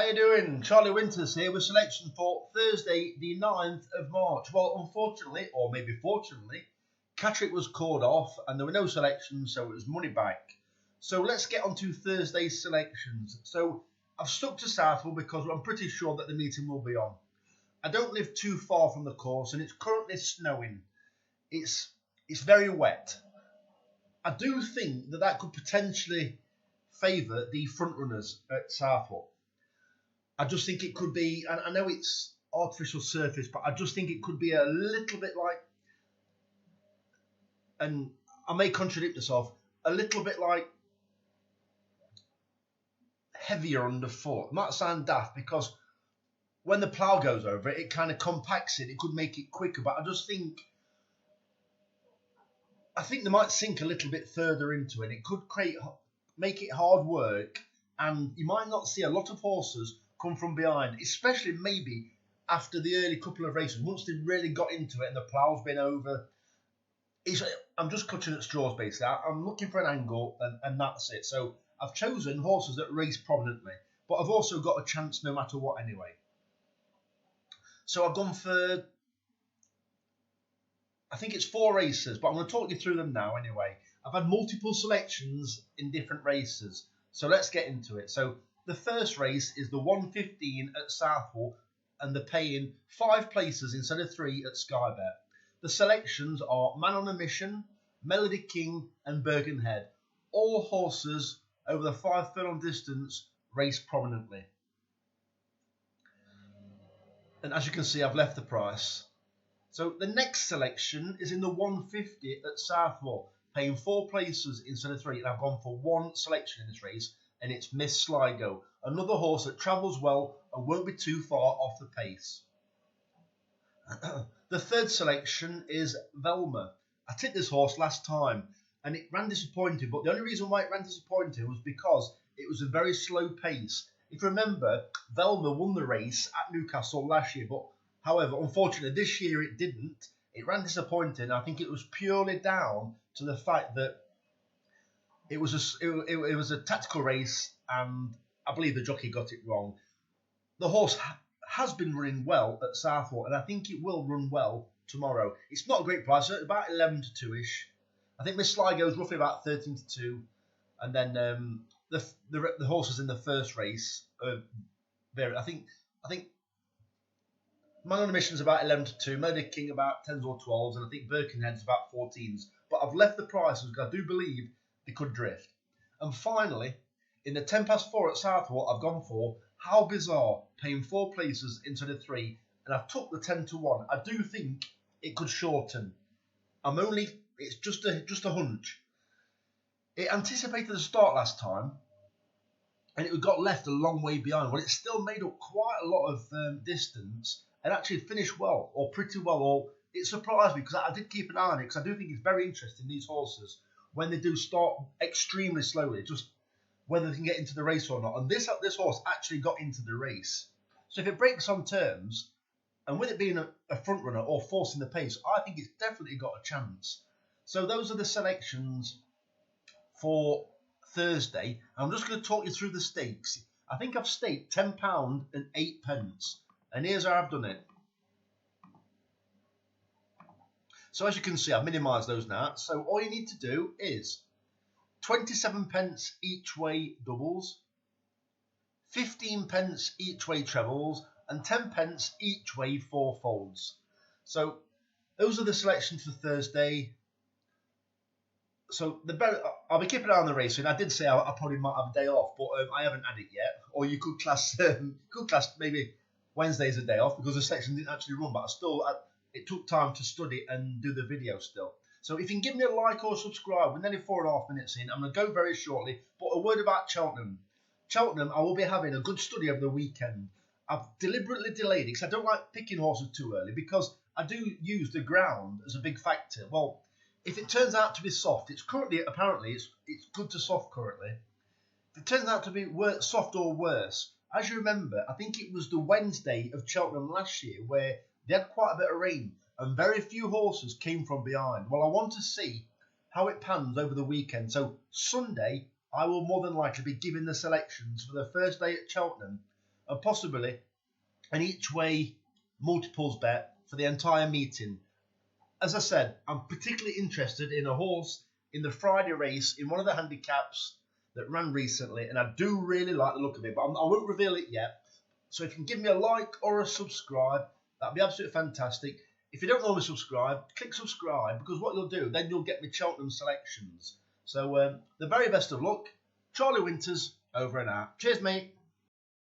you doing? Charlie Winters here with selection for Thursday the 9th of March. Well, unfortunately, or maybe fortunately, Catterick was called off and there were no selections, so it was money back. So let's get on to Thursday's selections. So I've stuck to Southwell because I'm pretty sure that the meeting will be on. I don't live too far from the course and it's currently snowing. It's very wet. I do think that could potentially favour the front runners at Southwell. I just think it could be, and I know it's artificial surface, but I just think it could be a little bit like, and I may contradict myself, a little bit like heavier underfoot. It might sound daft because when the plough goes over it, it kind of compacts it. It could make it quicker, but I think they might sink a little bit further into it. It could make it hard work, and you might not see a lot of horses come from behind, especially maybe after the early couple of races, once they've really got into it and the plough's been over. I'm just clutching at straws basically. I'm looking for an angle and that's it. So I've chosen horses that race prominently, but I've also got a chance no matter what anyway. So I've gone for, I think it's 4 races, but I'm going to talk you through them now anyway. I've had multiple selections in different races, so let's get into it. So the first race is the 1:15 at Southwell, and they're paying 5 places instead of 3 at Sky Bet. The selections are Man on a Mission, Melody King, and Birkenhead. All horses over the 5 furlong distance race prominently. And as you can see, I've left the price. So the next selection is in the 150 at Southwell, paying 4 places instead of 3, and I've gone for 1 selection in this race, and it's Miss Sligo, another horse that travels well and won't be too far off the pace. The third selection is Velma. I tipped this horse last time and it ran disappointing, but the only reason why it ran disappointing was because it was a very slow pace. If you remember, Velma won the race at Newcastle last year, but however, unfortunately this year it didn't. It ran disappointing. I think it was purely down to the fact that it was a tactical race, and I believe the jockey got it wrong. The horse has been running well at Southwell, and I think it will run well tomorrow. It's not a great price, so about 11 to 2-ish. I think Miss Sligo is roughly about 13 to 2, and then the horses in the first race I think Man on a Mission is about 11 to 2, Melody King about 10s or 12s, and I think Birkenhead's about 14s. But I've left the prices because I do believe they could drift. And finally, in the 10 past 4 at Southwell, I've gone for How Bizarre, paying 4 places instead of 3, and I've took the 10 to 1. I do think it could shorten. It's just a hunch. It anticipated the start last time, and it got left a long way behind. Well, it still made up quite a lot of distance and actually finished well, or pretty well. Or it surprised me because I did keep an eye on it, because I do think it's very interesting, these horses, when they do start extremely slowly, just whether they can get into the race or not. And this horse actually got into the race. So if it breaks on terms, and with it being a front runner or forcing the pace, I think it's definitely got a chance. So those are the selections for Thursday. I'm just going to talk you through the stakes. I think I've staked £10 and 8p, and here's how I've done it. So as you can see, I've minimised those now. So all you need to do is 27p each way doubles, 15p each way trebles, and 10p each way fourfolds. So those are the selections for Thursday. So I'll be keeping an eye on the race, and I did say I probably might have a day off, but I haven't had it yet. Or you could class maybe Wednesday as a day off because the selection didn't actually run, but it took time to study and do the video still. So if you can give me a like or subscribe, we're nearly 4.5 minutes in. I'm going to go very shortly, but a word about Cheltenham. Cheltenham, I will be having a good study over the weekend. I've deliberately delayed it because I don't like picking horses too early, because I do use the ground as a big factor. Well, if it turns out to be soft, it's good to soft currently. If it turns out to be soft or worse, as you remember, I think it was the Wednesday of Cheltenham last year where they had quite a bit of rain and very few horses came from behind. Well, I want to see how it pans over the weekend. So Sunday, I will more than likely be giving the selections for the first day at Cheltenham, and possibly an each way multiples bet for the entire meeting. As I said, I'm particularly interested in a horse in the Friday race in one of the handicaps that ran recently, and I do really like the look of it, but I won't reveal it yet. So if you can give me a like or a subscribe, that'd be absolutely fantastic. If you don't normally subscribe, click subscribe, because what you'll do, then you'll get me Cheltenham selections. So the very best of luck. Charlie Winters, over and out. Cheers, mate.